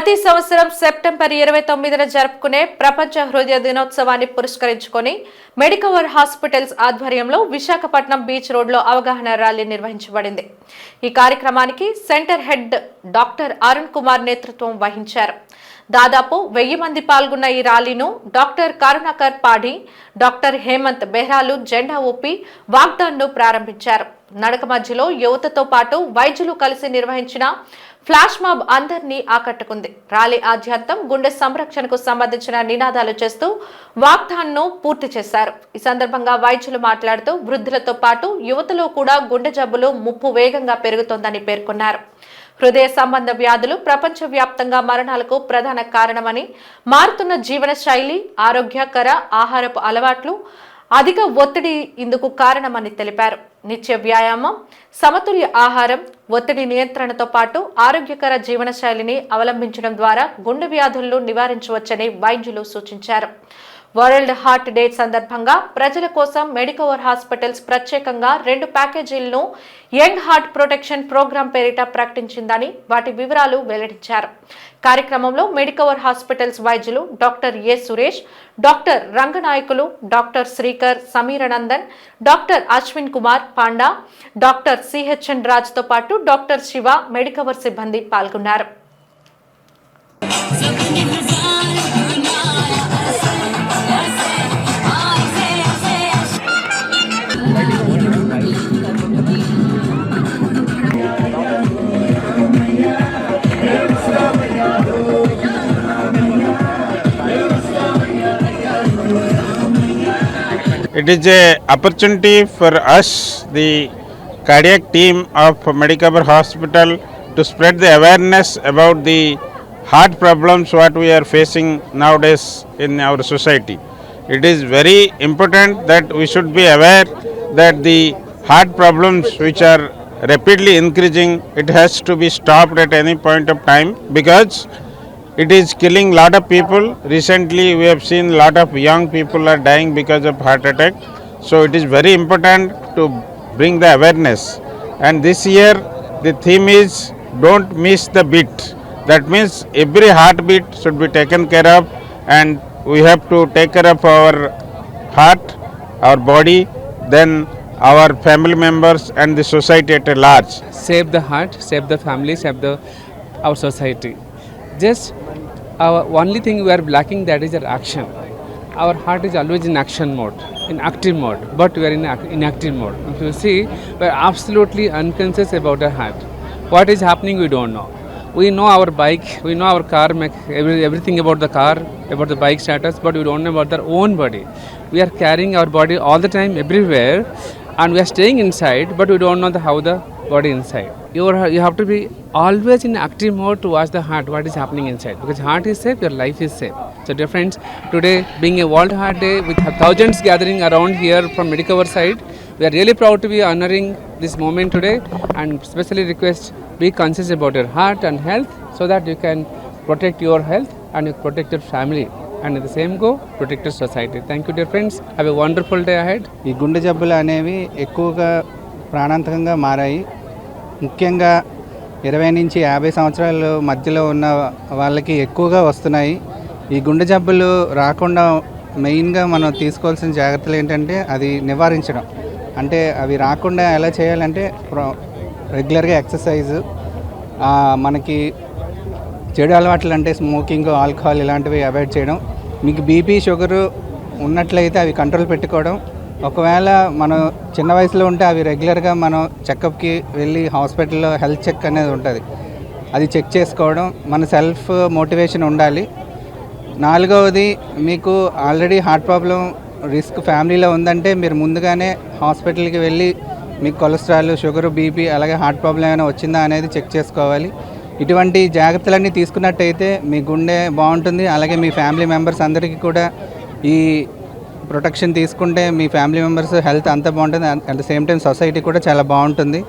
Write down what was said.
ప్రతి సంవత్సరం సెప్టెంబర్ 29న జరుపుకునే ప్రపంచ హృదయ దినోత్సవాన్ని పురస్కరించుకొని మెడికవర్ హాస్పిటల్స్ ఆధ్వర్యంలో విశాఖపట్నం బీచ్ రోడ్లో అవగాహన ర్యాలీ నిర్వహించబడింది. ఈ కార్యక్రమానికి centre head doctor Arun Kumar నేతృత్వం వహించారు. దాదాపు 1000 మంది పాల్గొన్న ఈ ర్యాలీను డాక్టర్ కరుణాకర్ పాఢీ, డాక్టర్ హేమంత్ బెహ్రాలు జెండా ఊపి వాగ్దాన్ను ప్రారంభించారు. నడక మధ్యలో యువతతో పాటు వైద్యులు కలిసి నిర్వహించిన ఫ్లాష్ మాబ్ అందరినీ ఆకట్టుకుంది. ర్యాలీ ఆద్యంతం గుండె సంరక్షణకు సంబంధించిన నినాదాలు చేస్తూ వాగ్దాన్ను పూర్తి చేశారు. ఈ సందర్భంగా వైద్యులు మాట్లాడుతూ వృద్ధులతో పాటు యువతలో కూడా గుండె జబ్బులు ముప్పు వేగంగా పెరుగుతోందని పేర్కొన్నారు. హృదయ సంబంధ వ్యాధులు ప్రపంచవ్యాప్తంగా మరణాలకు ప్రధాన కారణమని, మారుతున్న జీవన శైలి, ఆరోగ్యకర ఆహారపు అలవాట్లు, అధిక ఒత్తిడి ఇందుకు కారణమని తెలిపారు. నిత్య వ్యాయామం, సమతుల్య ఆహారం, ఒత్తిడి నియంత్రణతో పాటు ఆరోగ్యకర జీవనశైలిని అవలంబించడం ద్వారా గుండె వ్యాధులను నివారించవచ్చని వైద్యులు సూచించారు. వరల్డ్ హార్ట్ డే సందర్భంగా ప్రజల కోసం మెడికవర్ హాస్పిటల్స్ ప్రత్యేకంగా 2 ప్యాకేజీలను యంగ్ హార్ట్ ప్రొటెక్షన్ ప్రోగ్రాం పేరిట ప్రకటించిందని వాటి వివరాలు వెల్లడించారు. కార్యక్రమంలో మెడికవర్ హాస్పిటల్స్ వైద్యులు doctor A Suresh, doctor Ranganayakulu, doctor Srikar Sameeranandan, doctor Ashwin Kumar Panda, doctor CHN Raj తో పాటు డాక్టర్ శివ, మెడికవర్ సిబ్బంది పాల్గొన్నారు. It is an opportunity for us, the cardiac team of Medicover Hospital, to spread the awareness about the heart problems what we are facing nowadays in our society. It is very important that we should be aware that the heart problems which are rapidly increasing, it has to be stopped at any point of time, because it is killing lot of people. Recently we have seen lot of young people are dying because of heart attack. So it is very important to bring the awareness. And this year the theme is don't miss the beat. That means every heartbeat should be taken care of, and we have to take care of our heart, our body, then our family members and the society at large. Save the heart, save the family, save our society. Just our only thing we are lacking, that is our action. Our heart is always in action mode, in active mode, but we are in inactive mode. If you see, we are absolutely unconscious about our heart. What is happening, we don't know. We know our bike, we know our car, everything about the car, about the bike status, but we don't know about our own body. We are carrying our body all the time, everywhere, and we are staying inside, but we don't know how the body inside. You have to be always in active mode to watch the heart, what is happening inside, because heart is safe, your life is safe. So dear friends, today being a World Heart Day with thousands gathering around here from Medicover side, we are really proud to be honoring this moment today, and especially request be conscious about your heart and health, so that you can protect your health and you protect your family, and at the same go protect your society. Thank you dear friends, have a wonderful day ahead. ఈ గుండె జబ్బులు అనేవి ఎక్కువగా ప్రాణాంతకంగా మారాయి. ముఖ్యంగా 20 నుంచి 50 సంవత్సరాల మధ్యలో ఉన్న వాళ్ళకి ఎక్కువగా వస్తున్నాయి. ఈ గుండె జబ్బులు రాకుండా మెయిన్గా మనం తీసుకోవాల్సిన జాగ్రత్తలు ఏంటంటే అది నివారించడం. అంటే అవి రాకుండా ఎలా చేయాలంటే రెగ్యులర్గా ఎక్సర్సైజ్, మనకి చెడు అలవాట్లు అంటే స్మోకింగ్, ఆల్కహాల్ ఇలాంటివి అవాయిడ్ చేయడం. మీకు బీపీ, షుగరు ఉన్నట్లయితే అవి కంట్రోల్ పెట్టుకోవడం. ఒకవేళ మనం చిన్న వయసులో ఉంటే అవి రెగ్యులర్గా మనం చెకప్కి వెళ్ళి హాస్పిటల్లో హెల్త్ చెక్ అనేది ఉంటుంది, అది చెక్ చేసుకోవడం. మన సెల్ఫ్ మోటివేషన్ ఉండాలి. 4వది, మీకు ఆల్రెడీ హార్ట్ ప్రాబ్లం రిస్క్ ఫ్యామిలీలో ఉందంటే మీరు ముందుగానే హాస్పిటల్కి వెళ్ళి మీకు కొలెస్ట్రాల్, షుగరు, బీపీ అలాగే హార్ట్ ప్రాబ్లం ఏమైనా వచ్చిందా అనేది చెక్ చేసుకోవాలి. ఇటువంటి జాగ్రత్తలన్నీ తీసుకున్నట్టయితే మీ గుండె బాగుంటుంది. అలాగే మీ ఫ్యామిలీ మెంబర్స్ అందరికీ కూడా ఈ ప్రొటెక్షన్ తీసుకుంటే మీ ఫ్యామిలీ మెంబర్స్ హెల్త్ అంతా బాగుంటుంది. At the same time society కూడా చాలా బాగుంటుంది.